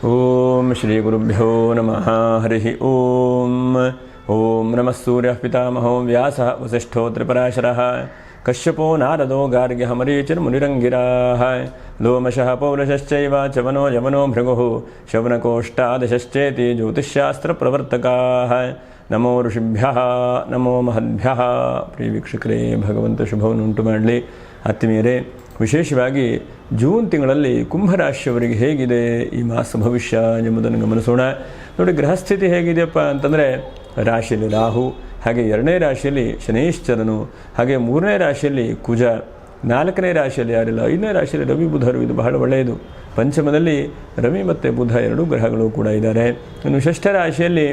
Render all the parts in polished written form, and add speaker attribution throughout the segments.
Speaker 1: ಓಂ ಶ್ರೀ ಗುರುಭ್ಯೋ ನಮಃ ಹರಿ ಓಂ. ಓಂ ನಮಃ ಸೂರ್ಯಃ ಪಿತಾಮಹೋ ವ್ಯಾಸಃ ವಸಿಷ್ಠೋ ತ್ರಿಪರಾಶರಃ ಕಶ್ಯಪೋ ನಾರದೋ ಗಾರ್ಗ್ಯಃ ಮರೀಚಿರ್ಮುನಿರಂಗಿರಾಃ ಲೋಮಶಃ ಪೌಲಶಶ್ಚೈವ ಚವನೋ ಯಮನೋ ಭೃಗುಃ ಶೌನಕೋಷ್ಟಾದಶಶ್ಚೇತಿ ಜ್ಯೋತಿಷ್ಶಾಸ್ತ್ರಪ್ರವರ್ತಕಾಃ. ನಮೋ ಋಷಿಭ್ಯಃ ನಮೋ ಮಹದ್ಭ್ಯಃ. ಪ್ರಿಯ ವೀಕ್ಷಕರೇ, ಭಗವಂತ ಶುಭವನ್ನು ಉಂಟು ಮಾಡಲಿ. ಆತ್ಮೀಯರೇ, ವಿಶೇಷವಾಗಿ ಜೂನ್ ತಿಂಗಳಲ್ಲಿ ಕುಂಭರಾಶಿಯವರಿಗೆ ಹೇಗಿದೆ ಈ ಮಾಸ ಭವಿಷ್ಯ ಎಂಬುದನ್ನು ಗಮನಿಸೋಣ. ನೋಡಿ, ಗ್ರಹಸ್ಥಿತಿ ಹೇಗಿದೆಯಪ್ಪ ಅಂತಂದರೆ, ರಾಶಿಯಲ್ಲಿ ರಾಹು, ಹಾಗೆ 2ನೇ ರಾಶಿಯಲ್ಲಿ ಶನೈಶ್ಚರನು, ಹಾಗೆ 3ನೇ ರಾಶಿಯಲ್ಲಿ ಕುಜ, 4ನೇ ರಾಶಿಯಲ್ಲಿ ಯಾರಿಲ್ಲ, 5ನೇ ರಾಶಿಯಲ್ಲಿ ರವಿ ಬುಧರು. ಇದು ಬಹಳ ಒಳ್ಳೆಯದು. ಪಂಚಮದಲ್ಲಿ ರವಿ ಮತ್ತು ಬುಧ 2 ಗ್ರಹಗಳು ಕೂಡ ಇದ್ದಾರೆ. ಇನ್ನು ಷಷ್ಠ ರಾಶಿಯಲ್ಲಿ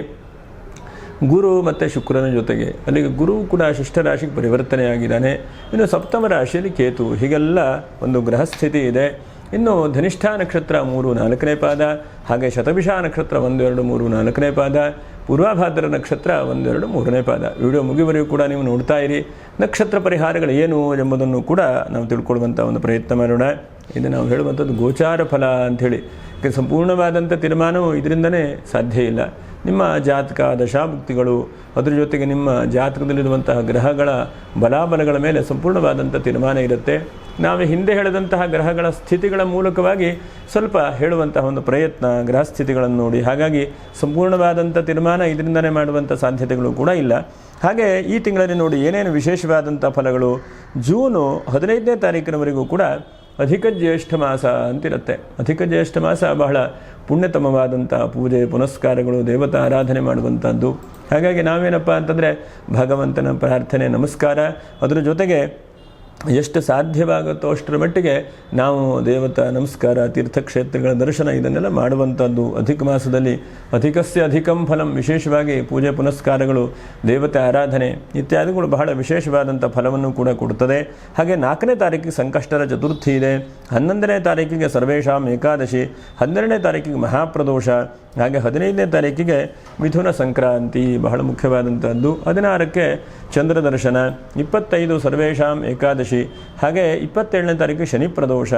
Speaker 1: ಗುರು ಮತ್ತು ಶುಕ್ರನ ಜೊತೆಗೆ, ಅಲ್ಲಿಗೆ ಗುರು ಕೂಡ ಷಷ್ಠ ರಾಶಿಗೆ ಪರಿವರ್ತನೆಯಾಗಿದ್ದಾನೆ. ಇನ್ನು ಸಪ್ತಮ ರಾಶಿಯಲ್ಲಿ ಕೇತು. ಹೀಗೆಲ್ಲ ಒಂದು ಗ್ರಹಸ್ಥಿತಿ ಇದೆ. ಇನ್ನು ಧನಿಷ್ಠ ನಕ್ಷತ್ರ 3, 4ನೇ ಪಾದ, ಹಾಗೆ ಶತಭಿಷ ನಕ್ಷತ್ರ 1, 2, 3, 4ನೇ ಪಾದ, ಪೂರ್ವಭಾದ್ರ ನಕ್ಷತ್ರ 1, 2, 3ನೇ ಪಾದ. ವಿಡಿಯೋ ಮುಗಿವರೆಗೂ ಕೂಡ ನೀವು ನೋಡ್ತಾ ಇರಿ. ನಕ್ಷತ್ರ ಪರಿಹಾರಗಳು ಏನು ಎಂಬುದನ್ನು ಕೂಡ ನಾವು ತಿಳ್ಕೊಳ್ಳುವಂಥ ಒಂದು ಪ್ರಯತ್ನ ಮಾಡೋಣ. ಇದು ನಾವು ಹೇಳುವಂಥದ್ದು ಗೋಚಾರ ಫಲ ಅಂಥೇಳಿ. ಸಂಪೂರ್ಣವಾದಂಥ ತೀರ್ಮಾನವು ಇದರಿಂದನೇ ಸಾಧ್ಯ ಇಲ್ಲ. ನಿಮ್ಮ ಜಾತಕ ದಶಾಭುಕ್ತಿಗಳು, ಅದರ ಜೊತೆಗೆ ನಿಮ್ಮ ಜಾತಕದಲ್ಲಿರುವಂತಹ ಗ್ರಹಗಳ ಬಲಾಬಲಗಳ ಮೇಲೆ ಸಂಪೂರ್ಣವಾದಂಥ ತೀರ್ಮಾನ ಇರುತ್ತೆ. ನಾವು ಹಿಂದೆ ಹೇಳಿದಂತಹ ಗ್ರಹಗಳ ಸ್ಥಿತಿಗಳ ಮೂಲಕವಾಗಿ ಸ್ವಲ್ಪ ಹೇಳುವಂತಹ ಒಂದು ಪ್ರಯತ್ನ, ಗ್ರಹ ಸ್ಥಿತಿಗಳನ್ನು ನೋಡಿ. ಹಾಗಾಗಿ ಸಂಪೂರ್ಣವಾದಂಥ ತೀರ್ಮಾನ ಇದರಿಂದನೇ ಮಾಡುವಂಥ ಸಾಧ್ಯತೆಗಳು ಕೂಡ ಇಲ್ಲ. ಹಾಗೆ ಈ ತಿಂಗಳಲ್ಲಿ ನೋಡಿ ಏನೇನು ವಿಶೇಷವಾದಂಥ ಫಲಗಳು. ಜೂನು 15ನೇ ತಾರೀಕಿನವರೆಗೂ ಕೂಡ ಅಧಿಕ ಜ್ಯೇಷ್ಠ ಮಾಸ ಅಂತಿರುತ್ತೆ. ಅಧಿಕ ಜ್ಯೇಷ್ಠ ಮಾಸ ಬಹಳ ಪುಣ್ಯತಮವಾದಂಥ ಪೂಜೆ ಪುನಸ್ಕಾರಗಳು, ದೇವತಾ ಆರಾಧನೆ ಮಾಡುವಂಥದ್ದು. ಹಾಗಾಗಿ ನಾವೇನಪ್ಪ ಅಂತಂದರೆ ಭಗವಂತನ ಪ್ರಾರ್ಥನೆ ನಮಸ್ಕಾರ, ಅದರ ಜೊತೆಗೆ ಎಷ್ಟು ಸಾಧ್ಯವಾಗುತ್ತೋ ಅಷ್ಟರ ಮಟ್ಟಿಗೆ ನಾವು ದೇವತಾ ನಮಸ್ಕಾರ, ತೀರ್ಥಕ್ಷೇತ್ರಗಳ ದರ್ಶನ ಇದನ್ನೆಲ್ಲ ಮಾಡುವಂಥದ್ದು. ಅಧಿಕ ಮಾಸದಲ್ಲಿ ಅಧಿಕಸ್ಯ ಅಧಿಕಂ ಫಲಂ, ವಿಶೇಷವಾಗಿ ಪೂಜೆ ಪುನಸ್ಕಾರಗಳು, ದೇವತೆ ಆರಾಧನೆ ಇತ್ಯಾದಿಗಳು ಬಹಳ ವಿಶೇಷವಾದಂಥ ಫಲವನ್ನು ಕೂಡ ಕೊಡುತ್ತದೆ. ಹಾಗೆ 4ನೇ ತಾರೀಕಿಗೆ ಸಂಕಷ್ಟರ ಚತುರ್ಥಿ ಇದೆ. 11ನೇ ತಾರೀಕಿಗೆ ಸರ್ವೇಶಾಂ ಏಕಾದಶಿ, 12ನೇ ತಾರೀಕಿಗೆ ಮಹಾಪ್ರದೋಷ, ಹಾಗೆ 15ನೇ ತಾರೀಕಿಗೆ ಮಿಥುನ ಸಂಕ್ರಾಂತಿ ಬಹಳ ಮುಖ್ಯವಾದಂಥದ್ದು. 16ಕ್ಕೆ ಚಂದ್ರ ದರ್ಶನ, 25 ಸರ್ವೇಶಾಂ ಏಕಾದಶಿ, ಹಾಗೆ 27ನೇ ತಾರೀಕು ಶನಿ ಪ್ರದೋಷ,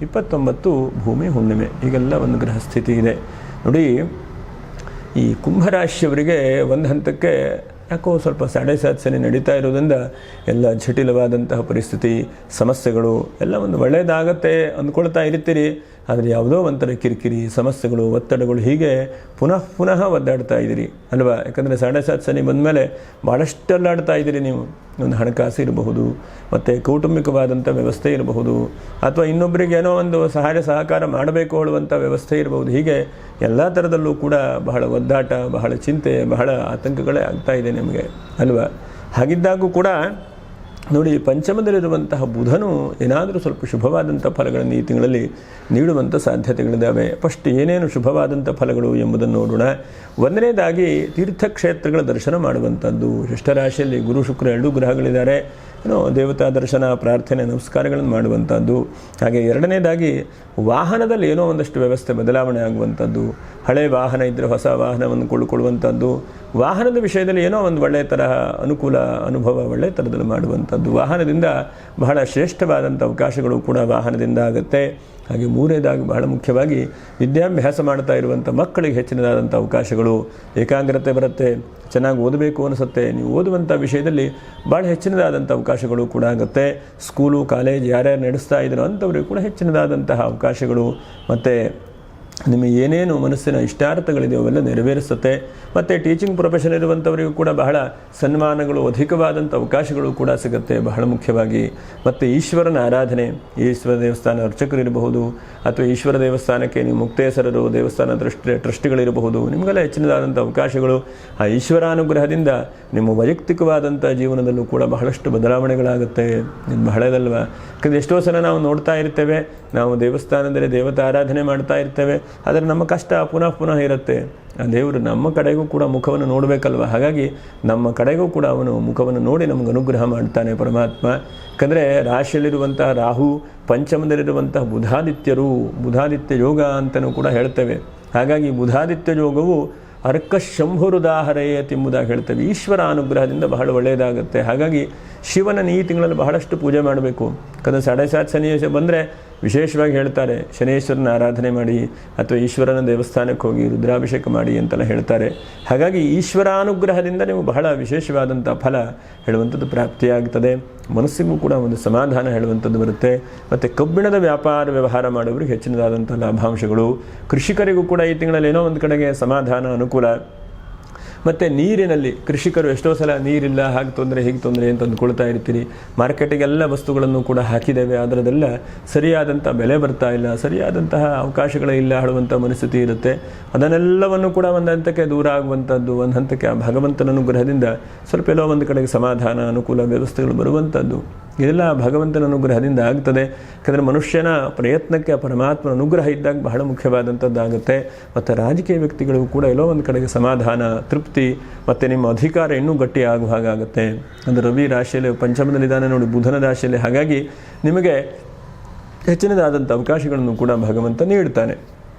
Speaker 1: 29 ಭೂಮಿ ಹುಣ್ಣಿಮೆ. ಹೀಗೆಲ್ಲ ಒಂದು ಗ್ರಹ ಸ್ಥಿತಿ ಇದೆ. ನೋಡಿ, ಈ ಕುಂಭರಾಶಿಯವರಿಗೆ ಒಂದು ಹಂತಕ್ಕೆ ಯಾಕೋ ಸ್ವಲ್ಪ ಶನಿ ನಡೀತಾ ಇರೋದ್ರಿಂದ ಎಲ್ಲ ಜಟಿಲವಾದಂತಹ ಪರಿಸ್ಥಿತಿ, ಸಮಸ್ಯೆಗಳು ಎಲ್ಲ ಒಂದು ಒಳ್ಳೆಯದಾಗತ್ತೆ ಅಂದ್ಕೊಳ್ತಾ ಇರ್ತೀರಿ. ಆದರೆ ಯಾವುದೋ ಒಂಥರ ಕಿರಿಕಿರಿ, ಸಮಸ್ಯೆಗಳು, ಒತ್ತಡಗಳು ಹೀಗೆ ಪುನಃ ಒದ್ದಾಡ್ತಾ ಇದ್ದೀರಿ ಅಲ್ವಾ? ಯಾಕಂದರೆ ಶನಿ ಬಂದ ಮೇಲೆ ಭಾಳಷ್ಟು ಅಲ್ಲಾಡ್ತಾ ಇದ್ದೀರಿ ನೀವು. ಒಂದು ಹಣಕಾಸು ಇರಬಹುದು, ಮತ್ತು ಕೌಟುಂಬಿಕವಾದಂಥ ವ್ಯವಸ್ಥೆ ಇರಬಹುದು, ಅಥವಾ ಇನ್ನೊಬ್ಬರಿಗೆ ಏನೋ ಒಂದು ಸಹಾಯ ಸಹಕಾರ ಮಾಡಬೇಕು ಹೇಳುವಂಥ ವ್ಯವಸ್ಥೆ ಇರಬಹುದು. ಹೀಗೆ ಎಲ್ಲ ಥರದಲ್ಲೂ ಕೂಡ ಬಹಳ ಒದ್ದಾಟ, ಬಹಳ ಚಿಂತೆ, ಬಹಳ ಆತಂಕಗಳೇ ಆಗ್ತಾ ಇದೆ ನಿಮಗೆ ಅಲ್ವಾ? ಹಾಗಿದ್ದಾಗೂ ಕೂಡ ನೋಡಿ, ಪಂಚಮದಲ್ಲಿರುವಂತಹ ಬುಧನು ಏನಾದರೂ ಸ್ವಲ್ಪ ಶುಭವಾದಂಥ ಫಲಗಳನ್ನು ಈ ತಿಂಗಳಲ್ಲಿ ನೀಡುವಂಥ ಸಾಧ್ಯತೆಗಳಿದ್ದಾವೆ. ಫಸ್ಟ್ ಏನೇನು ಶುಭವಾದಂಥ ಫಲಗಳು ಎಂಬುದನ್ನು ನೋಡೋಣ. 1ನೇದಾಗಿ ತೀರ್ಥಕ್ಷೇತ್ರಗಳ ದರ್ಶನ ಮಾಡುವಂಥದ್ದು. ಷಷ್ಠರಾಶಿಯಲ್ಲಿ ಗುರು ಶುಕ್ರ 2 ಗ್ರಹಗಳಿದ್ದಾರೆ. ದೇವತಾ ದರ್ಶನ, ಪ್ರಾರ್ಥನೆ, ನಮಸ್ಕಾರಗಳನ್ನು ಮಾಡುವಂಥದ್ದು. ಹಾಗೆ 2ನೇದಾಗಿ ವಾಹನದಲ್ಲಿ ಏನೋ ಒಂದಷ್ಟು ವ್ಯವಸ್ಥೆ ಬದಲಾವಣೆ ಆಗುವಂಥದ್ದು. ಹಳೆ ವಾಹನ ಇದ್ದರೆ ಹೊಸ ವಾಹನವನ್ನು ಕೊಳ್ಳುವಂಥದ್ದು. ವಾಹನದ ವಿಷಯದಲ್ಲಿ ಏನೋ ಒಂದು ಒಳ್ಳೆಯ ತರಹ ಅನುಕೂಲ ಅನುಭವ ಒಳ್ಳೆಯ ಥರದಲ್ಲಿ ಮಾಡುವಂಥದ್ದು. ವಾಹನದಿಂದ ಬಹಳ ಶ್ರೇಷ್ಠವಾದಂಥ ಅವಕಾಶಗಳು ಕೂಡ ವಾಹನದಿಂದ ಆಗುತ್ತೆ. ಹಾಗೆ 3ನೇದಾಗಿ ಬಹಳ ಮುಖ್ಯವಾಗಿ ವಿದ್ಯಾಭ್ಯಾಸ ಮಾಡ್ತಾ ಇರುವಂಥ ಮಕ್ಕಳಿಗೆ ಹೆಚ್ಚಿನದಾದಂಥ ಅವಕಾಶಗಳು, ಏಕಾಗ್ರತೆ ಬರುತ್ತೆ, ಚೆನ್ನಾಗಿ ಓದಬೇಕು ಅನಿಸುತ್ತೆ. ನೀವು ಓದುವಂಥ ವಿಷಯದಲ್ಲಿ ಭಾಳ ಹೆಚ್ಚಿನದಾದಂಥ ಅವಕಾಶಗಳು ಕೂಡ ಆಗುತ್ತೆ. ಸ್ಕೂಲು ಕಾಲೇಜ್ ಯಾರ್ಯಾರು ನಡೆಸ್ತಾ ಇದ್ದಾರೋ ಅಂಥವ್ರಿಗೆ ಕೂಡ ಹೆಚ್ಚಿನದಾದಂತಹ ಅವಕಾಶಗಳು, ಮತ್ತು ನಿಮಗೆ ಏನೇನು ಮನಸ್ಸಿನ ಇಷ್ಟಾರ್ಥಗಳಿದೆಯೋ ಅವೆಲ್ಲ ನೆರವೇರಿಸುತ್ತೆ. ಮತ್ತು ಟೀಚಿಂಗ್ ಪ್ರೊಫೆಷನ್ ಇರುವಂಥವರಿಗೂ ಕೂಡ ಬಹಳ ಸನ್ಮಾನಗಳು, ಅಧಿಕವಾದಂಥ ಅವಕಾಶಗಳು ಕೂಡ ಸಿಗುತ್ತೆ ಬಹಳ ಮುಖ್ಯವಾಗಿ. ಮತ್ತು ಈಶ್ವರನ ಆರಾಧನೆ, ಈಶ್ವರ ದೇವಸ್ಥಾನ ಅರ್ಚಕರು ಇರಬಹುದು, ಅಥವಾ ಈಶ್ವರ ದೇವಸ್ಥಾನಕ್ಕೆ ನೀವು ಮುಕ್ತೇಸರರು, ದೇವಸ್ಥಾನ ಟ್ರಸ್ಟಿಗಳಿರಬಹುದು. ನಿಮಗೆಲ್ಲ ಹೆಚ್ಚಿನದಾದಂಥ ಅವಕಾಶಗಳು. ಆ ಈಶ್ವರಾನುಗ್ರಹದಿಂದ ನಿಮ್ಮ ವೈಯಕ್ತಿಕವಾದಂಥ ಜೀವನದಲ್ಲೂ ಕೂಡ ಬಹಳಷ್ಟು ಬದಲಾವಣೆಗಳಾಗುತ್ತೆ. ಇದು ಬಹಳದಲ್ವ? ಯಾಕಂದರೆ ಎಷ್ಟೋ ಸಲ ನಾವು ನೋಡ್ತಾ ಇರ್ತೇವೆ, ನಾವು ದೇವಸ್ಥಾನದಲ್ಲಿ ದೇವತಾ ಆರಾಧನೆ ಮಾಡ್ತಾ ಇರ್ತೇವೆ, ಆದರೆ ನಮ್ಮ ಕಷ್ಟ ಪುನಃ ಇರುತ್ತೆ. ಆ ದೇವರು ನಮ್ಮ ಕಡೆಗೂ ಕೂಡ ಮುಖವನ್ನು ನೋಡಬೇಕಲ್ವ? ಹಾಗಾಗಿ ನಮ್ಮ ಕಡೆಗೂ ಕೂಡ ಅವನು ಮುಖವನ್ನು ನೋಡಿ ನಮಗೆ ಅನುಗ್ರಹ ಮಾಡ್ತಾನೆ ಪರಮಾತ್ಮ. ಯಾಕಂದರೆ ರಾಶಿಯಲ್ಲಿರುವಂತಹ ರಾಹು, ಪಂಚಮದಲ್ಲಿರುವಂತಹ ಬುಧಾದಿತ್ಯ ಯೋಗ ಅಂತಲೂ ಕೂಡ ಹೇಳ್ತೇವೆ. ಹಾಗಾಗಿ ಬುಧಾದಿತ್ಯ ಯೋಗವು ಅರ್ಕಶಂಭುರುದಾಹರೆಯೇ ಎಂಬುದಾಗಿ ಹೇಳ್ತೇವೆ. ಈಶ್ವರ ಅನುಗ್ರಹದಿಂದ ಬಹಳ ಒಳ್ಳೆಯದಾಗುತ್ತೆ. ಹಾಗಾಗಿ ಶಿವನ ಈ ತಿಂಗಳಲ್ಲಿ ಬಹಳಷ್ಟು ಪೂಜೆ ಮಾಡಬೇಕು. ಯಾಕಂದರೆ 7.5 ಶನಿ ಬಂದರೆ ವಿಶೇಷವಾಗಿ ಹೇಳ್ತಾರೆ, ಶನೇಶ್ವರನ ಆರಾಧನೆ ಮಾಡಿ ಅಥವಾ ಈಶ್ವರನ ದೇವಸ್ಥಾನಕ್ಕೆ ಹೋಗಿ ರುದ್ರಾಭಿಷೇಕ ಮಾಡಿ ಅಂತೆಲ್ಲ ಹೇಳ್ತಾರೆ. ಹಾಗಾಗಿ ಈಶ್ವರಾನುಗ್ರಹದಿಂದ ನೀವು ಬಹಳ ವಿಶೇಷವಾದಂಥ ಫಲ ಹೇಳುವಂಥದ್ದು ಪ್ರಾಪ್ತಿಯಾಗ್ತದೆ. ಮನಸ್ಸಿಗೂ ಕೂಡ ಒಂದು ಸಮಾಧಾನ ಹೇಳುವಂಥದ್ದು ಬರುತ್ತೆ. ಮತ್ತು ಕಬ್ಬಿಣದ ವ್ಯವಹಾರ ಮಾಡೋರಿಗೆ ಹೆಚ್ಚಿನದಾದಂಥ ಲಾಭಾಂಶಗಳು. ಕೃಷಿಕರಿಗೂ ಕೂಡ ಈ ತಿಂಗಳಲ್ಲಿ ಏನೋ ಒಂದು ಕಡೆಗೆ ಸಮಾಧಾನ, ಅನುಕೂಲ. ಮತ್ತು ನೀರಿನಲ್ಲಿ ಕೃಷಿಕರು ಎಷ್ಟೋ ಸಲ ನೀರಿಲ್ಲ, ಹಾಗೆ ತೊಂದರೆ ಹೀಗೆ ತೊಂದರೆ ಅಂತ ಅಂದ್ಕೊಳ್ತಾ ಇರ್ತೀರಿ. ಮಾರ್ಕೆಟಿಗೆಲ್ಲ ವಸ್ತುಗಳನ್ನು ಕೂಡ ಹಾಕಿದ್ದೇವೆ, ಅದರದೆಲ್ಲ ಸರಿಯಾದಂಥ ಬೆಲೆ ಬರ್ತಾ ಇಲ್ಲ, ಸರಿಯಾದಂತಹ ಅವಕಾಶಗಳೇ ಇಲ್ಲ ಹೇಳುವಂಥ ಮನಸ್ಥಿತಿ ಇರುತ್ತೆ. ಅದನ್ನೆಲ್ಲವನ್ನು ಕೂಡ ಒಂದು ಹಂತಕ್ಕೆ ದೂರ ಆಗುವಂಥದ್ದು, ಒಂದು ಹಂತಕ್ಕೆ ಆ ಭಗವಂತನ ಅನುಗ್ರಹದಿಂದ ಸ್ವಲ್ಪ ಎಲ್ಲೋ ಒಂದು ಕಡೆಗೆ ಸಮಾಧಾನ, ಅನುಕೂಲ, ವ್ಯವಸ್ಥೆಗಳು ಬರುವಂಥದ್ದು ಇದೆಲ್ಲ ಭಗವಂತನ ಅನುಗ್ರಹದಿಂದ ಆಗ್ತದೆ. ಯಾಕಂದರೆ ಮನುಷ್ಯನ ಪ್ರಯತ್ನಕ್ಕೆ ಪರಮಾತ್ಮನ ಅನುಗ್ರಹ ಇದ್ದಾಗ ಬಹಳ ಮುಖ್ಯವಾದಂಥದ್ದಾಗುತ್ತೆ. ಮತ್ತು ರಾಜಕೀಯ ವ್ಯಕ್ತಿಗಳಿಗೂ ಕೂಡ ಎಲ್ಲೋ ಒಂದು ಕಡೆಗೆ ಸಮಾಧಾನ, ತೃಪ್ತಿ, ಮತ್ತು ನಿಮ್ಮ ಅಧಿಕಾರ ಇನ್ನೂ ಗಟ್ಟಿ ಆಗುವ ಹಾಗಾಗುತ್ತೆ. ಅಂದರೆ ರವಿ ರಾಶಿಯಲ್ಲಿ ಪಂಚಮದಲ್ಲಿದ್ದಾನೆ ನೋಡಿ, ಬುಧನ ರಾಶಿಯಲ್ಲಿ. ಹಾಗಾಗಿ ನಿಮಗೆ ಹೆಚ್ಚಿನದಾದಂಥ ಅವಕಾಶಗಳನ್ನು ಕೂಡ ಭಗವಂತ ನೀಡ್ತಾನೆ.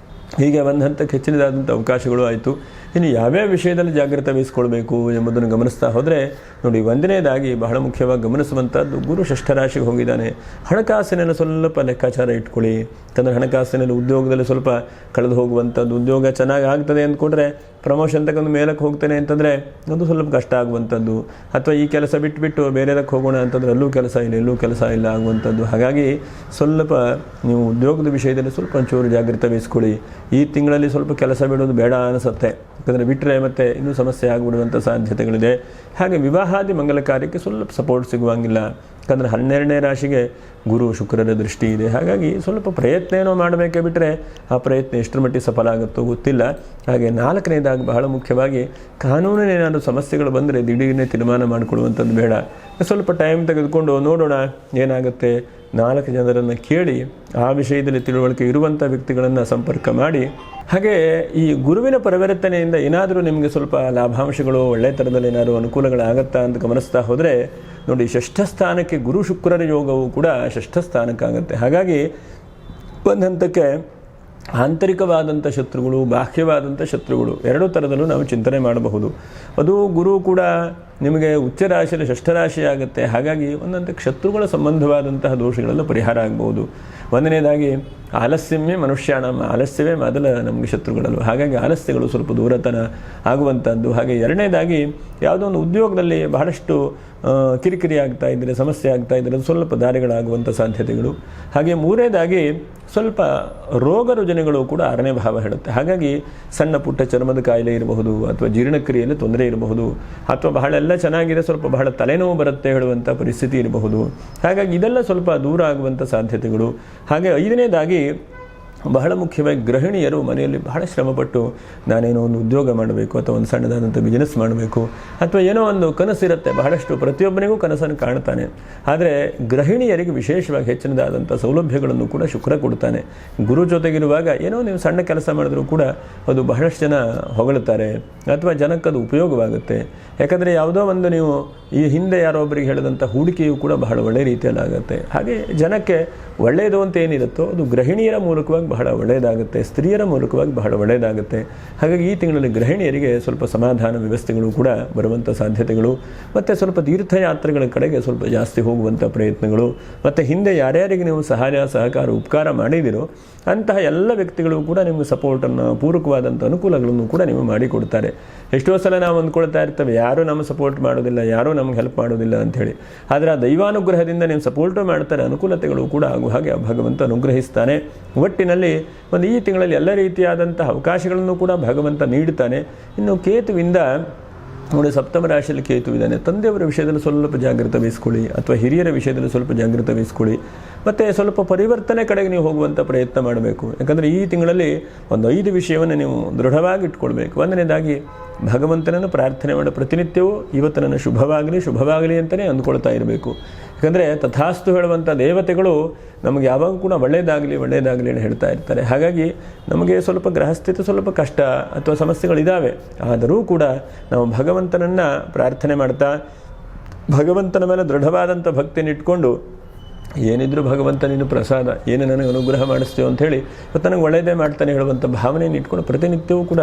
Speaker 1: ಹೀಗೆ ಒಂದು ಹಂತಕ್ಕೆ ಹೆಚ್ಚಿನದಾದಂಥ ಅವಕಾಶಗಳು ಆಯಿತು. ಇನ್ನು ಯಾವ್ಯಾವ ವಿಷಯದಲ್ಲಿ ಜಾಗ್ರತೆ ವಹಿಸ್ಕೊಳ್ಬೇಕು ಎಂಬುದನ್ನು ಗಮನಿಸ್ತಾ ಹೋದರೆ ನೋಡಿ, ಒಂದನೇದಾಗಿ ಬಹಳ ಮುಖ್ಯವಾಗಿ ಗಮನಿಸುವಂಥದ್ದು, ಗುರು ಷಷ್ಠರಾಶಿಗೆ ಹೋಗಿದ್ದಾನೆ. ಹಣಕಾಸಿನಲ್ಲಿ ಸ್ವಲ್ಪ ಲೆಕ್ಕಾಚಾರ ಇಟ್ಕೊಳ್ಳಿ. ಯಾಕಂದರೆ ಹಣಕಾಸಿನಲ್ಲಿ ಉದ್ಯೋಗದಲ್ಲಿ ಸ್ವಲ್ಪ ಕಳೆದು ಹೋಗುವಂಥದ್ದು, ಉದ್ಯೋಗ ಚೆನ್ನಾಗಿ ಆಗ್ತದೆ ಅಂದ್ಕೊಂಡ್ರೆ ಪ್ರಮೋಷನ್ ತಗೊಂಡು ಮೇಲಕ್ಕೆ ಹೋಗ್ತೇನೆ ಅಂತಂದರೆ ಅದು ಸ್ವಲ್ಪ ಕಷ್ಟ ಆಗುವಂಥದ್ದು. ಅಥವಾ ಈ ಕೆಲಸ ಬಿಟ್ಟು ಬೇರೆದಕ್ಕೆ ಹೋಗೋಣ ಅಂತಂದರೆ ಅಲ್ಲೂ ಕೆಲಸ ಇಲ್ಲ, ಎಲ್ಲೂ ಕೆಲಸ ಇಲ್ಲ ಆಗುವಂಥದ್ದು. ಹಾಗಾಗಿ ಸ್ವಲ್ಪ ನೀವು ಉದ್ಯೋಗದ ವಿಷಯದಲ್ಲಿ ಸ್ವಲ್ಪ ಒಂಚೂರು ಜಾಗ್ರತೆ ವಹಿಸ್ಕೊಳ್ಳಿ. ಈ ತಿಂಗಳಲ್ಲಿ ಸ್ವಲ್ಪ ಕೆಲಸ ಬಿಡೋದು ಬೇಡ ಅನಿಸುತ್ತೆ. ಯಾಕಂದರೆ ಬಿಟ್ಟರೆ ಮತ್ತೆ ಇನ್ನೂ ಸಮಸ್ಯೆ ಆಗಿಬಿಡುವಂಥ ಸಾಧ್ಯತೆಗಳಿದೆ. ಹಾಗೆ ವಿವಾಹಾದಿ ಮಂಗಲ ಕಾರ್ಯಕ್ಕೆ ಸ್ವಲ್ಪ ಸಪೋರ್ಟ್ ಸಿಗುವಂಗಿಲ್ಲ. ಯಾಕಂದರೆ 12ನೇ ರಾಶಿಗೆ ಗುರು ಶುಕ್ರರ ದೃಷ್ಟಿ ಇದೆ. ಹಾಗಾಗಿ ಸ್ವಲ್ಪ ಪ್ರಯತ್ನ ಏನೋ ಮಾಡಬೇಕೇ ಬಿಟ್ಟರೆ ಆ ಪ್ರಯತ್ನ ಎಷ್ಟರ ಮಟ್ಟಿಗೆ ಸಫಲ ಆಗುತ್ತೋ ಗೊತ್ತಿಲ್ಲ. ಹಾಗೆ 4ನೇದಾಗಿ ಬಹಳ ಮುಖ್ಯವಾಗಿ ಕಾನೂನಿನ ಏನಾದರೂ ಸಮಸ್ಯೆಗಳು ಬಂದರೆ ದಿಢೀರ್ನೇ ತೀರ್ಮಾನ ಮಾಡಿಕೊಳ್ಳುವಂಥದ್ದು ಬೇಡ. ಸ್ವಲ್ಪ ಟೈಮ್ ತೆಗೆದುಕೊಂಡು ನೋಡೋಣ ಏನಾಗುತ್ತೆ. 4 ಜನರನ್ನು ಕೇಳಿ ಆ ವಿಷಯದಲ್ಲಿ ತಿಳುವಳಿಕೆ ಇರುವಂಥ ವ್ಯಕ್ತಿಗಳನ್ನು ಸಂಪರ್ಕ ಮಾಡಿ. ಹಾಗೆ ಈ ಗುರುವಿನ ಪರಿವರ್ತನೆಯಿಂದ ಏನಾದರೂ ನಿಮಗೆ ಸ್ವಲ್ಪ ಲಾಭಾಂಶಗಳು, ಒಳ್ಳೆ ಥರದಲ್ಲಿ ಏನಾದರೂ ಅನುಕೂಲಗಳಾಗತ್ತಾ ಅಂತ ಗಮನಿಸ್ತಾ ಹೋದರೆ ನೋಡಿ, ಷಷ್ಠ ಸ್ಥಾನಕ್ಕೆ ಗುರು ಶುಕ್ರರ ಯೋಗವು ಕೂಡ ಷಷ್ಠ ಸ್ಥಾನಕ್ಕಾಗತ್ತೆ. ಹಾಗಾಗಿ ಒಂದು ಹಂತಕ್ಕೆ ಆಂತರಿಕವಾದಂಥ ಶತ್ರುಗಳು, ಬಾಹ್ಯವಾದಂಥ ಶತ್ರುಗಳು ಎರಡೂ ಥರದಲ್ಲೂ ನಾವು ಚಿಂತನೆ ಮಾಡಬಹುದು. ಅದು ಗುರು ಕೂಡ ನಿಮಗೆ ಉಚ್ಚ ರಾಶಿಯಲ್ಲಿ ಷಷ್ಠರಾಶಿ ಆಗುತ್ತೆ. ಹಾಗಾಗಿ ಒಂದಂತಕ್ಕೆ ಶತ್ರುಗಳ ಸಂಬಂಧವಾದಂತಹ ದೋಷಗಳೆಲ್ಲ ಪರಿಹಾರ ಆಗ್ಬೋದು. ಒಂದನೇದಾಗಿ ಆಲಸ್ಯಮೇ ಮನುಷ್ಯಾಣ, ಆಲಸ್ಯವೇ ಮೊದಲ ನಮಗೆ ಶತ್ರುಗಳಲ್ವ. ಹಾಗಾಗಿ ಆಲಸ್ಯಗಳು ಸ್ವಲ್ಪ ದೂರತನ ಆಗುವಂಥದ್ದು. ಹಾಗೆ ಎರಡನೇದಾಗಿ ಯಾವುದೋ ಒಂದು ಉದ್ಯೋಗದಲ್ಲಿ ಬಹಳಷ್ಟು ಕಿರಿಕಿರಿ ಆಗ್ತಾ ಇದ್ದರೆ, ಸಮಸ್ಯೆ ಆಗ್ತಾ ಇದ್ದರೆ ಅದು ಸ್ವಲ್ಪ ದಾರಿಗಳಾಗುವಂಥ ಸಾಧ್ಯತೆಗಳು. ಹಾಗೆ ಮೂರನೇದಾಗಿ ಸ್ವಲ್ಪ ರೋಗ ರುಜಿನಗಳು ಕೂಡ 6ನೇ ಭಾವ ಹೇಳುತ್ತೆ. ಹಾಗಾಗಿ ಸಣ್ಣ ಪುಟ್ಟ ಚರ್ಮದ ಕಾಯಿಲೆ ಇರಬಹುದು, ಅಥವಾ ಜೀರ್ಣಕ್ರಿಯೆಯಲ್ಲಿ ತೊಂದರೆ ಇರಬಹುದು, ಅಥವಾ ಬಹಳ ಚೆನ್ನಾಗಿದೆ ಸ್ವಲ್ಪ ಬಹಳ ತಲೆನೋವು ಬರುತ್ತೆ ಹೇಳುವಂಥ ಪರಿಸ್ಥಿತಿ ಇರಬಹುದು. ಹಾಗಾಗಿ ಇದೆಲ್ಲ ಸ್ವಲ್ಪ ದೂರ ಆಗುವಂಥ ಸಾಧ್ಯತೆಗಳು. ಹಾಗೆ 5ನೇದಾಗಿ ಬಹಳ ಮುಖ್ಯವಾಗಿ ಗೃಹಿಣಿಯರು ಮನೆಯಲ್ಲಿ ಬಹಳ ಶ್ರಮಪಟ್ಟು ನಾನೇನೋ ಒಂದು ಉದ್ಯೋಗ ಮಾಡಬೇಕು, ಅಥವಾ ಒಂದು ಸಣ್ಣದಾದಂಥ ಬಿಸ್ನೆಸ್ ಮಾಡಬೇಕು, ಅಥವಾ ಏನೋ ಒಂದು ಕನಸಿರುತ್ತೆ. ಬಹಳಷ್ಟು ಪ್ರತಿಯೊಬ್ಬನಿಗೂ ಕನಸನ್ನು ಕಾಣ್ತಾನೆ. ಆದರೆ ಗೃಹಿಣಿಯರಿಗೆ ವಿಶೇಷವಾಗಿ ಹೆಚ್ಚಿನದಾದಂಥ ಸೌಲಭ್ಯಗಳನ್ನು ಕೂಡ ಶುಕ್ರ ಕೊಡ್ತಾನೆ. ಗುರು ಜೊತೆಗಿರುವಾಗ ಏನೋ ನೀವು ಸಣ್ಣ ಕೆಲಸ ಮಾಡಿದ್ರೂ ಕೂಡ ಅದು ಬಹಳಷ್ಟು ಜನ ಹೊಗಳುತ್ತಾರೆ, ಅಥವಾ ಜನಕ್ಕೆ ಅದು ಉಪಯೋಗವಾಗುತ್ತೆ. ಯಾಕಂದರೆ ಯಾವುದೋ ಒಂದು ನೀವು ಈ ಹಿಂದೆ ಯಾರೊಬ್ಬರಿಗೆ ಹೇಳಿದಂಥ ಹೂಡಿಕೆಯು ಕೂಡ ಬಹಳ ಒಳ್ಳೆಯ ರೀತಿಯಲ್ಲಿ ಆಗುತ್ತೆ. ಹಾಗೆ ಜನಕ್ಕೆ ಒಳ್ಳೆಯದು ಅಂತ ಏನಿರುತ್ತೋ ಅದು ಗೃಹಿಣಿಯರ ಮೂಲಕವಾಗಿ ಬಹಳ ಒಳ್ಳೆಯದಾಗುತ್ತೆ, ಸ್ತ್ರೀಯರ ಮೂಲಕವಾಗಿ ಬಹಳ ಒಳ್ಳೆಯದಾಗುತ್ತೆ. ಹಾಗಾಗಿ ಈ ತಿಂಗಳಲ್ಲಿ ಗೃಹಿಣಿಯರಿಗೆ ಸ್ವಲ್ಪ ಸಮಾಧಾನ ವ್ಯವಸ್ಥೆಗಳು ಕೂಡ ಬರುವಂಥ ಸಾಧ್ಯತೆಗಳು, ಮತ್ತು ಸ್ವಲ್ಪ ತೀರ್ಥಯಾತ್ರೆಗಳ ಕಡೆಗೆ ಸ್ವಲ್ಪ ಜಾಸ್ತಿ ಹೋಗುವಂಥ ಪ್ರಯತ್ನಗಳು, ಮತ್ತು ಹಿಂದೆ ಯಾರ್ಯಾರಿಗೆ ನೀವು ಸಹಾಯ ಸಹಕಾರ ಉಪಕಾರ ಮಾಡಿದಿರೋ ಅಂತಹ ಎಲ್ಲ ವ್ಯಕ್ತಿಗಳು ಕೂಡ ನಿಮಗೆ ಸಪೋರ್ಟನ್ನು, ಪೂರಕವಾದಂಥ ಅನುಕೂಲಗಳನ್ನು ಕೂಡ ನೀವು ಮಾಡಿಕೊಡ್ತಾರೆ. ಎಷ್ಟೋ ಸಲ ನಾವು ಅಂದ್ಕೊಳ್ತಾ ಇರ್ತೇವೆ ಯಾರೂ ನಮಗೆ ಸಪೋರ್ಟ್ ಮಾಡೋದಿಲ್ಲ, ಯಾರೂ ನಮ್ಗೆ ಹೆಲ್ಪ್ ಮಾಡೋದಿಲ್ಲ ಅಂಥೇಳಿ. ಆದರೆ ಆ ದೈವಾನುಗ್ರಹದಿಂದ ನೀವು ಸಪೋರ್ಟು ಮಾಡ್ತಾರೆ, ಅನುಕೂಲತೆಗಳು ಕೂಡ ಆಗುವ ಹಾಗೆ ಭಗವಂತ ಅನುಗ್ರಹಿಸ್ತಾನೆ. ಒಟ್ಟಿನಲ್ಲಿ ಒಂದು ಈ ತಿಂಗಳಲ್ಲಿ ಎಲ್ಲ ರೀತಿಯಾದಂಥ ಅವಕಾಶಗಳನ್ನು ಕೂಡ ಭಗವಂತ ನೀಡ್ತಾನೆ. ಇನ್ನು ಕೇತುವಿಂದ ನೋಡಿ, ಸಪ್ತಮ ರಾಶಿಯಲ್ಲಿ ಕೇತು ಇದ್ದಾನೆ. ತಂದೆಯವರ ವಿಷಯದಲ್ಲಿ ಸ್ವಲ್ಪ ಜಾಗ್ರತೆ ವಹಿಸ್ಕೊಳ್ಳಿ, ಅಥವಾ ಹಿರಿಯರ ವಿಷಯದಲ್ಲಿ ಸ್ವಲ್ಪ ಜಾಗ್ರತೆ ವಹಿಸ್ಕೊಳ್ಳಿ. ಮತ್ತು ಸ್ವಲ್ಪ ಪರಿವರ್ತನೆ ಕಡೆಗೆ ನೀವು ಹೋಗುವಂಥ ಪ್ರಯತ್ನ ಮಾಡಬೇಕು. ಯಾಕಂದರೆ ಈ ತಿಂಗಳಲ್ಲಿ ಒಂದು 5 ವಿಷಯವನ್ನು ನೀವು ದೃಢವಾಗಿ ಇಟ್ಕೊಳ್ಬೇಕು. ಒಂದನೇದಾಗಿ ಭಗವಂತನನ್ನು ಪ್ರಾರ್ಥನೆ ಮಾಡೋ ಪ್ರತಿನಿತ್ಯವೂ ಇವತ್ತು ನನ್ನ ಶುಭವಾಗಲಿ ಅಂತಲೇ ಅಂದ್ಕೊಳ್ತಾ ಇರಬೇಕು. ಯಾಕಂದರೆ ತಥಾಸ್ತು ಹೇಳುವಂಥ ದೇವತೆಗಳು ನಮಗೆ ಯಾವಾಗ ಕೂಡ ಒಳ್ಳೆಯದಾಗಲಿ ಅಂತ ಹೇಳ್ತಾ ಇರ್ತಾರೆ. ಹಾಗಾಗಿ ನಮಗೆ ಸ್ವಲ್ಪ ಗ್ರಹಸ್ಥಿತಿ ಸ್ವಲ್ಪ ಕಷ್ಟ ಅಥವಾ ಸಮಸ್ಯೆಗಳಿದ್ದಾವೆ. ಆದರೂ ಕೂಡ ನಾವು ಭಗವಂತನನ್ನು ಪ್ರಾರ್ಥನೆ ಮಾಡ್ತಾ ಭಗವಂತನ ಮೇಲೆ ದೃಢವಾದಂಥ ಭಕ್ತಿಯನ್ನು ಇಟ್ಕೊಂಡು ಏನಿದ್ರು ಭಗವಂತ ನೀನು ಪ್ರಸಾದ, ಏನು ನನಗೆ ಅನುಗ್ರಹ ಮಾಡಿಸ್ತೇವೆ ಅಂಥೇಳಿ ಇವತ್ತು ನನಗೆ ಒಳ್ಳೆಯದೇ ಮಾಡ್ತಾನೆ ಹೇಳುವಂಥ ಭಾವನೆಯನ್ನು ಇಟ್ಕೊಂಡು ಪ್ರತಿನಿತ್ಯವೂ ಕೂಡ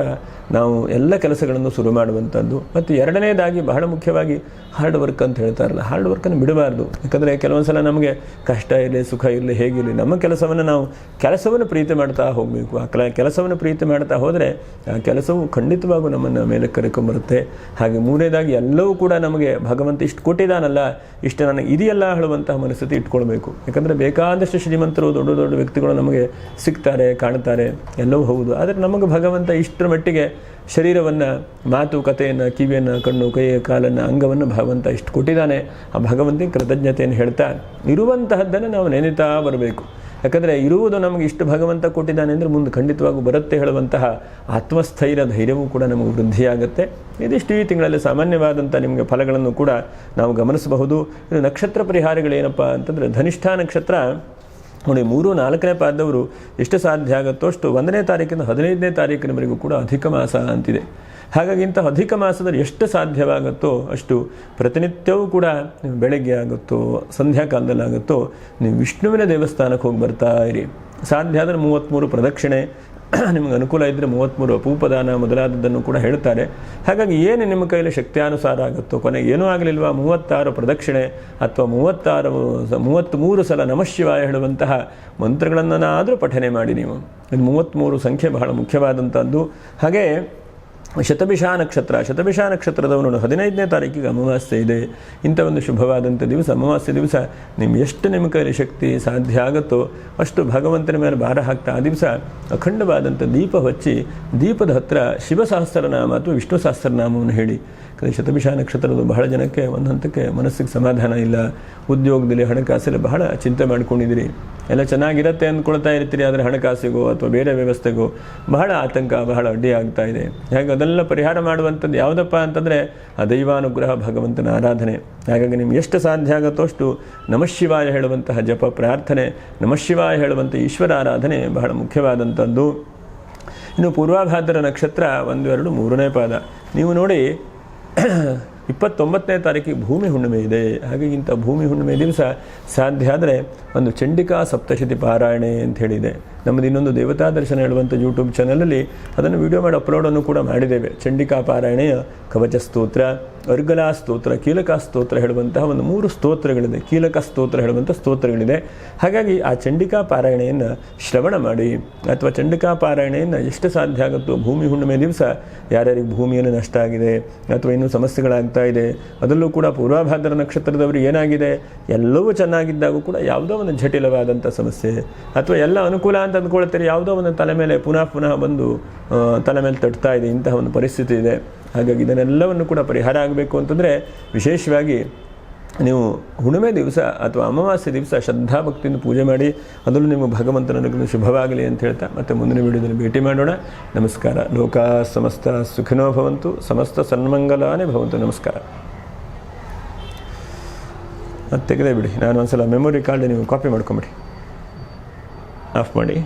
Speaker 1: ನಾವು ಎಲ್ಲ ಕೆಲಸಗಳನ್ನು ಶುರು ಮಾಡುವಂಥದ್ದು. ಮತ್ತು ಎರಡನೇದಾಗಿ ಬಹಳ ಮುಖ್ಯವಾಗಿ ಹಾರ್ಡ್ ವರ್ಕ್ ಅಂತ ಹೇಳ್ತಾರಲ್ಲ, ಹಾರ್ಡ್ ವರ್ಕನ್ನು ಬಿಡಬಾರ್ದು. ಯಾಕಂದರೆ ಕೆಲವೊಂದು ಸಲ ನಮಗೆ ಕಷ್ಟ ಇರಲಿ ಸುಖ ಇರಲಿ ಹೇಗಿರಲಿ, ನಮ್ಮ ಕೆಲಸವನ್ನು ನಾವು ಕೆಲಸವನ್ನು ಪ್ರೀತಿ ಮಾಡ್ತಾ ಹೋಗಬೇಕು. ಆ ಕೆಲಸವನ್ನು ಪ್ರೀತಿ ಮಾಡ್ತಾ ಹೋದರೆ ಆ ಕೆಲಸವು ಖಂಡಿತವಾಗೂ ನಮ್ಮನ್ನು ಮೇಲೆ ಕರೆಕೊಂಬರುತ್ತೆ. ಹಾಗೆ ಮೂರನೇದಾಗಿ ಎಲ್ಲವೂ ಕೂಡ ನಮಗೆ ಭಗವಂತ ಇಷ್ಟು ಕೊಟ್ಟಿದ್ದಾನಲ್ಲ, ಇಷ್ಟು ನನಗೆ ಇದೆಯಲ್ಲ ಹೇಳುವಂತಹ ಮನಸ್ಥಿತಿ ಇಟ್ಕೊಳ್ಬೇಕು. ಯಾಕಂದರೆ ಬೇಕಾದಷ್ಟು ಶ್ರೀಮಂತರು ದೊಡ್ಡ ದೊಡ್ಡ ವ್ಯಕ್ತಿಗಳು ನಮಗೆ ಸಿಗ್ತಾರೆ, ಕಾಣ್ತಾರೆ, ಎಲ್ಲವೂ ಹೌದು. ಆದರೆ ನಮಗೆ ಭಗವಂತ ಇಷ್ಟರ ಮಟ್ಟಿಗೆ ಶರೀರವನ್ನು, ಮಾತು ಕಥೆಯನ್ನು, ಕಿವಿಯನ್ನು, ಕಣ್ಣು, ಕೈ, ಕಾಲನ್ನು, ಅಂಗವನ್ನು ಭಗವಂತ ಇಷ್ಟು ಕೊಟ್ಟಿದ್ದಾನೆ. ಆ ಭಗವಂತನಿಗೆ ಕೃತಜ್ಞತೆಯನ್ನು ಹೇಳ್ತಾ ಇರುವಂತಹದ್ದನ್ನು ನಾವು ನೆನೆತಾ ಬರಬೇಕು. ಯಾಕಂದರೆ ಇರುವುದು ನಮಗೆ ಇಷ್ಟು ಭಗವಂತ ಕೊಟ್ಟಿದ್ದಾನೆ ಅಂದರೆ ಮುಂದೆ ಖಂಡಿತವಾಗೂ ಬರುತ್ತೆ ಹೇಳುವಂತಹ ಆತ್ಮಸ್ಥೈರ್ಯ ಧೈರ್ಯವೂ ಕೂಡ ನಮಗೆ ವೃದ್ಧಿಯಾಗುತ್ತೆ. ಇದಿಷ್ಟು ಈ ತಿಂಗಳಲ್ಲಿ ಸಾಮಾನ್ಯವಾದಂಥ ನಿಮಗೆ ಫಲಗಳನ್ನು ಕೂಡ ನಾವು ಗಮನಿಸಬಹುದು. ಇದು ನಕ್ಷತ್ರ ಪರಿಹಾರಗಳೇನಪ್ಪ ಅಂತಂದರೆ ಧನಿಷ್ಠ ನಕ್ಷತ್ರ ನೋಡಿ 3, 4ನೇ ಪಾದದವರು ಎಷ್ಟು ಸಾಧ್ಯ ಆಗುತ್ತೋ ಅಷ್ಟು 1ನೇ ತಾರೀಕಿಂದ 15ನೇ ತಾರೀಕಿನವರೆಗೂ ಕೂಡ ಅಧಿಕ ಮಾಸ ಅಂತಿದೆ. ಹಾಗಾಗಿ ಇಂಥ ಅಧಿಕ ಮಾಸದಲ್ಲಿ ಎಷ್ಟು ಸಾಧ್ಯವಾಗುತ್ತೋ ಅಷ್ಟು ಪ್ರತಿನಿತ್ಯವೂ ಕೂಡ ನೀವು ಬೆಳಗ್ಗೆ ಆಗುತ್ತೋ ಸಂಧ್ಯಾಕಾಲದಲ್ಲಿ ಆಗುತ್ತೋ ನೀವು ವಿಷ್ಣುವಿನ ದೇವಸ್ಥಾನಕ್ಕೆ ಹೋಗಿ ಬರ್ತಾ ಇರಿ. ಸಾಧ್ಯ ಆದರೆ 33 ಪ್ರದಕ್ಷಿಣೆ, ನಿಮಗೆ ಅನುಕೂಲ ಇದ್ದರೆ 33 ಅಪೂಪದಾನ ಮೊದಲಾದದ್ದನ್ನು ಕೂಡ ಹೇಳ್ತಾರೆ. ಹಾಗಾಗಿ ಏನು ನಿಮ್ಮ ಕೈಯಲ್ಲಿ ಶಕ್ತಿಯಾನುಸಾರ ಆಗುತ್ತೋ, ಕೊನೆಗೆ ಏನೂ ಆಗಲಿಲ್ವಾ 36 ಪ್ರದಕ್ಷಿಣೆ ಅಥವಾ 33 ಸಲ ನಮಃಶಿವಾಯ ಹೇಳುವಂತಹ ಮಂತ್ರಗಳನ್ನಾದರೂ ಪಠನೆ ಮಾಡಿ. ನೀವು ಇದು 33 ಸಂಖ್ಯೆ ಬಹಳ ಮುಖ್ಯವಾದಂಥದ್ದು. ಹಾಗೆ ಶತಭಿಷ ನಕ್ಷತ್ರದವನು 15ನೇ ತಾರೀಕಿಗೆ ಅಮಾವಾಸ್ಯೆ ಇದೆ. ಇಂಥ ಒಂದು ಶುಭವಾದಂಥ ದಿವಸ, ಅಮಾವಾಸ್ಯೆ ದಿವಸ ಎಷ್ಟು ನಿಮ್ಮ ಕೈಯಲ್ಲಿ ಶಕ್ತಿ ಸಾಧ್ಯ ಆಗುತ್ತೋ ಅಷ್ಟು ಭಗವಂತನ ಮೇಲೆ ಭಾರ ಹಾಕ್ತಾ ಆ ದಿವಸ ಅಖಂಡವಾದಂಥ ದೀಪ ಹಚ್ಚಿ ದೀಪದ ಹತ್ತಿರ ಶಿವಸಹಸ್ರನಾಮ ಅಥವಾ ವಿಷ್ಣು ಸಹಸ್ರನಾಮವನ್ನು ಹೇಳಿ. ಶತಭಿಷ ನಕ್ಷತ್ರದ ಬಹಳ ಜನಕ್ಕೆ ಒಂದು ಹಂತಕ್ಕೆ ಮನಸ್ಸಿಗೆ ಸಮಾಧಾನ ಇಲ್ಲ, ಉದ್ಯೋಗದಲ್ಲಿ ಹಣಕಾಸಲ್ಲಿ ಬಹಳ ಚಿಂತೆ ಮಾಡ್ಕೊಂಡಿದ್ದೀರಿ, ಎಲ್ಲ ಚೆನ್ನಾಗಿರುತ್ತೆ ಅಂದ್ಕೊಳ್ತಾ ಇರ್ತೀರಿ, ಆದರೆ ಹಣಕಾಸಿಗೋ ಅಥವಾ ಬೇರೆ ವ್ಯವಸ್ಥೆಗೋ ಬಹಳ ಆತಂಕ, ಬಹಳ ಅಡ್ಡಿ ಆಗ್ತಾ ಇದೆ. ಹಾಗೆ ಅದೆಲ್ಲ ಪರಿಹಾರ ಮಾಡುವಂಥದ್ದು ಯಾವುದಪ್ಪ ಅಂತಂದರೆ ಆ ದೈವಾನುಗ್ರಹ, ಭಗವಂತನ ಆರಾಧನೆ. ಹಾಗಾಗಿ ನಿಮ್ಗೆ ಎಷ್ಟು ಸಾಧ್ಯ ಆಗುತ್ತೋ ಅಷ್ಟು ನಮಃಶಿವಾಯ ಹೇಳುವಂತಹ ಜಪ ಪ್ರಾರ್ಥನೆ, ನಮಃಶಿವಾಯ ಹೇಳುವಂಥ ಈಶ್ವರ ಆರಾಧನೆ ಬಹಳ ಮುಖ್ಯವಾದಂಥದ್ದು. ಇನ್ನು ಪೂರ್ವಾಭಾದ್ರ ನಕ್ಷತ್ರ 1, 2, 3ನೇ ಪಾದ. ನೀವು ನೋಡಿ 29ನೇ ತಾರೀಕಿಗೆ ಭೂಮಿ ಹುಣ್ಣಿಮೆ ಇದೆ. ಹಾಗೆ ಇಂಥ ಭೂಮಿ ಹುಣ್ಣಿಮೆ ದಿವಸ ಸಾಧ್ಯ ಆದರೆ ಒಂದು ಚಂಡಿಕಾ ಸಪ್ತಶತಿ ಪಾರಾಯಣೆ ಅಂತ ಹೇಳಿದೆ. ನಮ್ಮದು ಇನ್ನೊಂದು ದೇವತಾ ದರ್ಶನ ಹೇಳುವಂಥ ಯೂಟ್ಯೂಬ್ ಚಾನಲಲ್ಲಿ ಅದನ್ನು ವಿಡಿಯೋ ಮಾಡಿ ಅಪ್ಲೋಡನ್ನು ಕೂಡ ಮಾಡಿದ್ದೇವೆ. ಚಂಡಿಕಾ ಪಾರಾಯಣೆಯ ಕವಚ ಸ್ತೋತ್ರ, ಅರ್ಗಲಾ ಸ್ತೋತ್ರ, ಕೀಲಕ ಸ್ತೋತ್ರ ಹೇಳುವಂತಹ ಒಂದು 3 ಸ್ತೋತ್ರಗಳಿದೆ. ಕೀಲಕ ಸ್ತೋತ್ರ ಹೇಳುವಂಥ ಸ್ತೋತ್ರಗಳಿದೆ. ಹಾಗಾಗಿ ಆ ಚಂಡಿಕಾ ಪಾರಾಯಣೆಯನ್ನು ಶ್ರವಣ ಮಾಡಿ ಅಥವಾ ಚಂಡಿಕಾ ಪಾರಾಯಣೆಯನ್ನು ಎಷ್ಟು ಸಾಧ್ಯ ಆಗುತ್ತೋ ಭೂಮಿ ಹುಣ್ಣಿಮೆ ದಿವಸ ಯಾರ್ಯಾರಿಗೆ ಭೂಮಿಯನ್ನು ನಷ್ಟ ಆಗಿದೆ ಅಥವಾ ಇನ್ನೂ ಸಮಸ್ಯೆಗಳಾಗ್ತಾ ಇದೆ, ಅದರಲ್ಲೂ ಕೂಡ ಪೂರ್ವಾಭಾದ್ರ ನಕ್ಷತ್ರದವರಿಗೆ ಏನಾಗಿದೆ, ಎಲ್ಲವೂ ಚೆನ್ನಾಗಿದ್ದಾಗೂ ಕೂಡ ಯಾವುದೋ ಒಂದು ಜಟಿಲವಾದಂಥ ಸಮಸ್ಯೆ ಅಥವಾ ಎಲ್ಲ ಅನುಕೂಲ ಅಂತ ಅಂದ್ಕೊಳ್ತೀರಿ, ಯಾವುದೋ ಒಂದು ತಲೆ ಮೇಲೆ ಪುನಃ ಬಂದು ತಲೆ ಮೇಲೆ ತಟ್ತಾ ಇದೆ, ಇಂತಹ ಒಂದು ಪರಿಸ್ಥಿತಿ ಇದೆ. ಹಾಗಾಗಿ ಇದನ್ನೆಲ್ಲವನ್ನು ಕೂಡ ಪರಿಹಾರ ಆಗಬೇಕು ಅಂತಂದರೆ ವಿಶೇಷವಾಗಿ ನೀವು ಹುಣ್ಣಿಮೆ ದಿವಸ ಅಥವಾ ಅಮಾವಾಸ್ಯೆ ದಿವಸ ಶ್ರದ್ಧಾಭಕ್ತಿಯಿಂದ ಪೂಜೆ ಮಾಡಿ. ಅದರಲ್ಲೂ ನಿಮಗೆ ಭಗವಂತನ ಶುಭವಾಗಲಿ ಅಂತ ಹೇಳ್ತಾ ಮತ್ತೆ ಮುಂದಿನ ವಿಡಿಯೋದಲ್ಲಿ ಭೇಟಿ ಮಾಡೋಣ. ನಮಸ್ಕಾರ. ಲೋಕಾ ಸಮಸ್ತ ಸುಖಿನೋ ಭವಂತು, ಸಮಸ್ತ ಸನ್ಮಂಗಲಾನೇ ಭವಂತು. ನಮಸ್ಕಾರ. ಅದು ತೆಗೆದೇ ಬಿಡಿ, ನಾನು ಒಂದ್ಸಲ ಮೆಮೊರಿ ಕಾರ್ಡ್ ನೀವು ಕಾಪಿ ಮಾಡ್ಕೊಂಬಿಡಿ, ಆಫ್ ಮಾಡಿ.